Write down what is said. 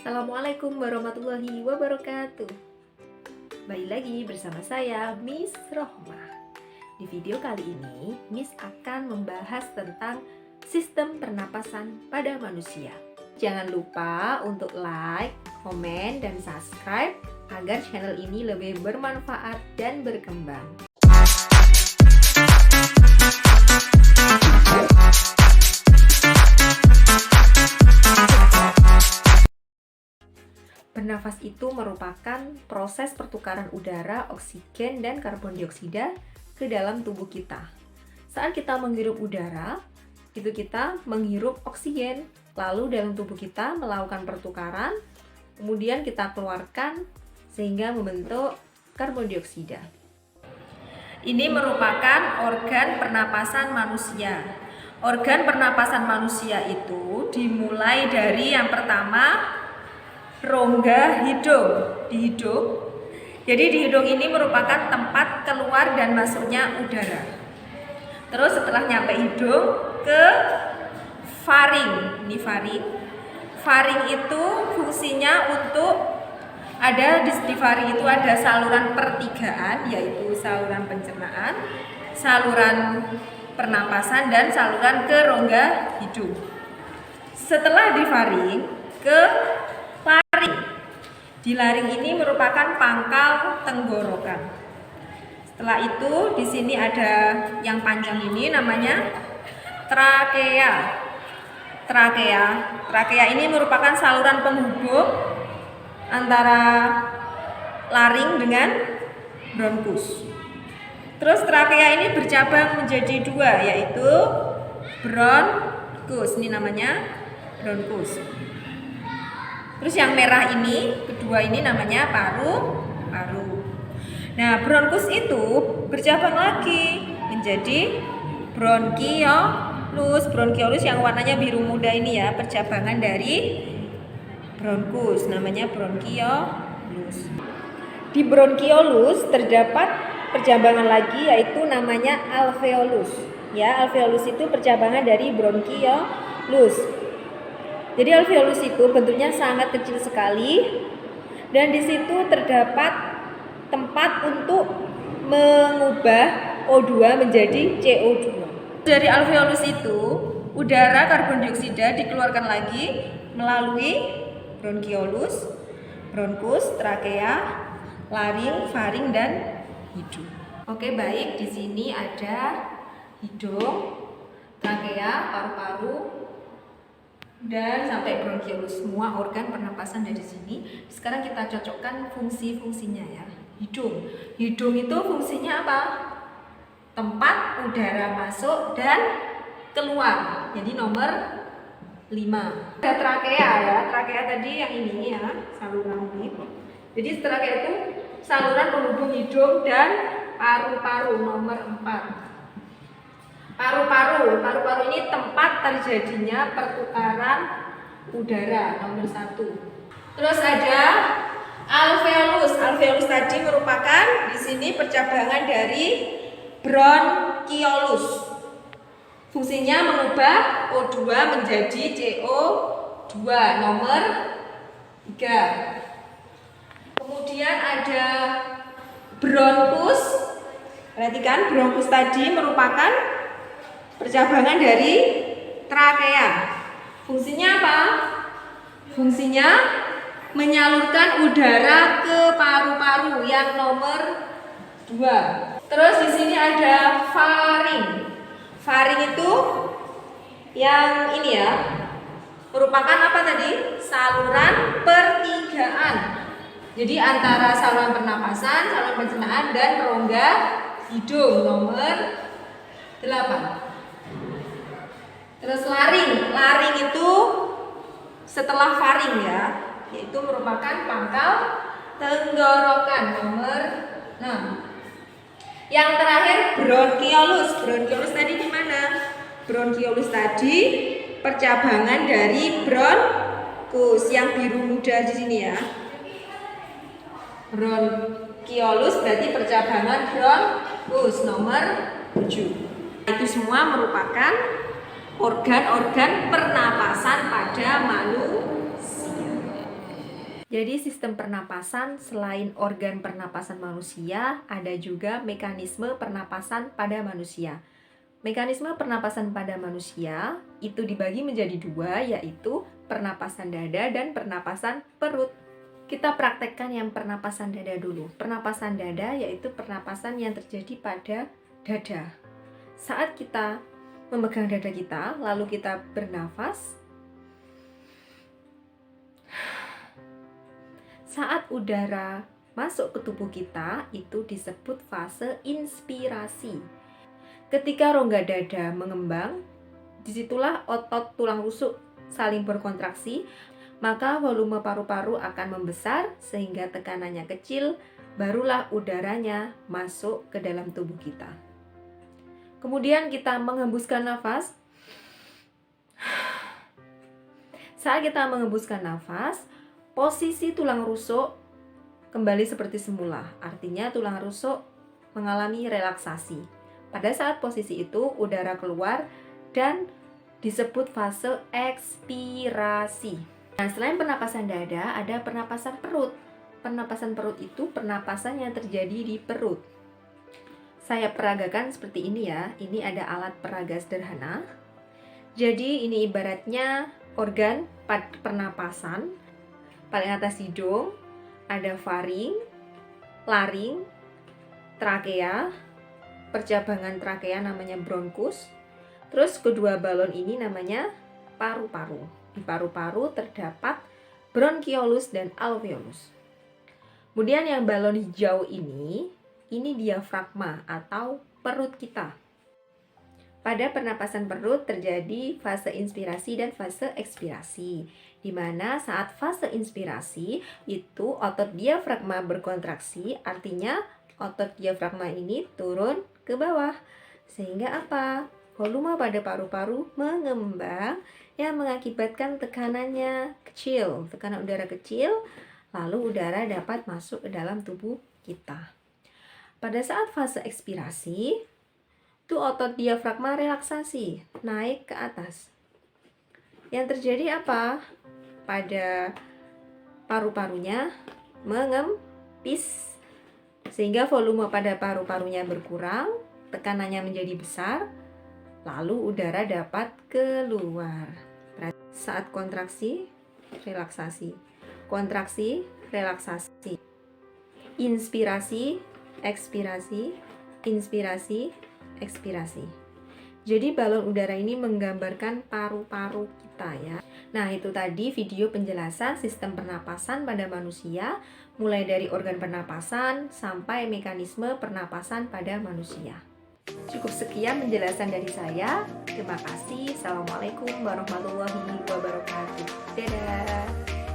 Assalamualaikum warahmatullahi wabarakatuh. Balik lagi bersama saya, Miss Rohmah. Di video kali ini, Miss akan membahas tentang sistem pernapasan pada manusia. Jangan lupa untuk like, komen, dan subscribe agar channel ini lebih bermanfaat dan berkembang. Bernafas itu merupakan proses pertukaran udara, oksigen, dan karbon dioksida ke dalam tubuh kita. Saat kita menghirup udara, itu kita menghirup oksigen, lalu dalam tubuh kita melakukan pertukaran, kemudian kita keluarkan sehingga membentuk karbon dioksida. Ini merupakan organ pernapasan manusia. Organ pernapasan manusia itu dimulai dari yang pertama, rongga hidung di hidung. Jadi di hidung ini merupakan tempat keluar dan masuknya udara. Terus setelah nyampe hidung ke faring. Ini faring. Faring itu fungsinya untuk di faring itu ada saluran pertigaan, yaitu saluran pencernaan, saluran pernapasan, dan saluran ke rongga hidung. Setelah di faring ke laring. Di laring ini merupakan pangkal tenggorokan. Setelah itu di sini ada yang panjang ini namanya trakea. Trakea ini merupakan saluran penghubung antara laring dengan bronkus. Terus trakea ini bercabang menjadi dua, yaitu bronkus. Ini namanya bronkus. Terus yang merah ini, kedua ini namanya paru-paru. Nah, bronkus itu bercabang lagi menjadi bronkiolus. Bronkiolus yang warnanya biru muda ini ya, percabangan dari bronkus, namanya bronkiolus. Di bronkiolus terdapat percabangan lagi, yaitu namanya alveolus. Ya, alveolus itu percabangan dari bronkiolus. Jadi alveolus itu bentuknya sangat kecil sekali dan di situ terdapat tempat untuk mengubah O2 menjadi CO2. Dari alveolus itu udara karbon dioksida dikeluarkan lagi melalui bronkiolus, bronkus, trakea, laring, faring, dan hidung. Oke, baik, di sini ada hidung, trakea, paru-paru, dan sampai bronkiolus, semua organ pernapasan dari sini. Sekarang kita cocokkan fungsi-fungsinya ya. Hidung itu fungsinya apa? Tempat udara masuk dan keluar. Jadi nomor 5. Ada trakea ya. Trakea tadi yang ini ya, saluran ini. Jadi trakea itu saluran penghubung hidung dan paru-paru, nomor 4. Paru-paru ini tempat terjadinya pertukaran udara, nomor 1. Terus ada alveolus. Alveolus tadi merupakan di sini percabangan dari bronkiolus. Fungsinya mengubah O2 menjadi CO2, nomor 3. Kemudian ada bronkus. Perhatikan, bronkus tadi merupakan percabangan dari trakea. Fungsinya apa? Fungsinya menyalurkan udara ke paru-paru, yang nomor 2. Terus di sini ada faring. Faring itu yang ini ya, merupakan apa tadi? Saluran pertigaan. Jadi antara saluran pernapasan, saluran pencernaan, dan rongga hidung, nomor 8. Terus laring itu setelah faring ya, yaitu merupakan pangkal tenggorokan, nomor 6. Yang terakhir bronkiolus. Bronkiolus tadi di mana? Bronkiolus tadi percabangan dari bronkus, yang biru muda di sini ya. Bronkiolus berarti percabangan bronkus, nomor 7. Itu semua merupakan organ-organ pernapasan pada manusia. Jadi sistem pernapasan selain organ pernapasan manusia, ada juga mekanisme pernapasan pada manusia. Mekanisme pernapasan pada manusia itu dibagi menjadi dua, yaitu pernapasan dada dan pernapasan perut. Kita praktekkan yang pernapasan dada dulu. Pernapasan dada yaitu pernapasan yang terjadi pada dada. Saat kita memegang dada kita, lalu kita bernafas, saat udara masuk ke tubuh kita, itu disebut fase inspirasi. Ketika rongga dada mengembang, disitulah otot tulang rusuk saling berkontraksi, maka volume paru-paru akan membesar sehingga tekanannya kecil, barulah udaranya masuk ke dalam tubuh kita. Kemudian kita menghembuskan nafas. Saat kita menghembuskan nafas, posisi tulang rusuk kembali seperti semula. Artinya tulang rusuk mengalami relaksasi. Pada saat posisi itu udara keluar dan disebut fase ekspirasi. Nah, selain pernapasan dada, ada pernapasan perut. Pernapasan perut itu pernapasan yang terjadi di perut. Saya peragakan seperti ini ya. Ini ada alat peraga sederhana. Jadi ini ibaratnya organ pernapasan. Paling atas hidung, ada faring, laring, trakea, percabangan trakea namanya bronkus. Terus kedua balon ini namanya paru-paru. Di paru-paru terdapat bronkiolus dan alveolus. Kemudian yang balon hijau ini diafragma atau perut kita. Pada pernapasan perut terjadi fase inspirasi dan fase ekspirasi, di mana saat fase inspirasi itu otot diafragma berkontraksi, artinya otot diafragma ini turun ke bawah. Sehingga apa? Volume pada paru-paru mengembang yang mengakibatkan tekanannya kecil, tekanan udara kecil, lalu udara dapat masuk ke dalam tubuh kita. Pada saat fase ekspirasi, itu otot diafragma relaksasi, naik ke atas. Yang terjadi apa? Pada paru-parunya mengempis, sehingga volume pada paru-parunya berkurang, tekanannya menjadi besar, lalu udara dapat keluar. Saat kontraksi, relaksasi. Kontraksi, relaksasi. Inspirasi, ekspirasi, inspirasi, ekspirasi. Jadi balon udara ini menggambarkan paru-paru kita ya. Nah, itu tadi video penjelasan sistem pernapasan pada manusia, mulai dari organ pernapasan sampai mekanisme pernapasan pada manusia. Cukup sekian penjelasan dari saya. Terima kasih. Assalamualaikum warahmatullahi wabarakatuh. Dadah.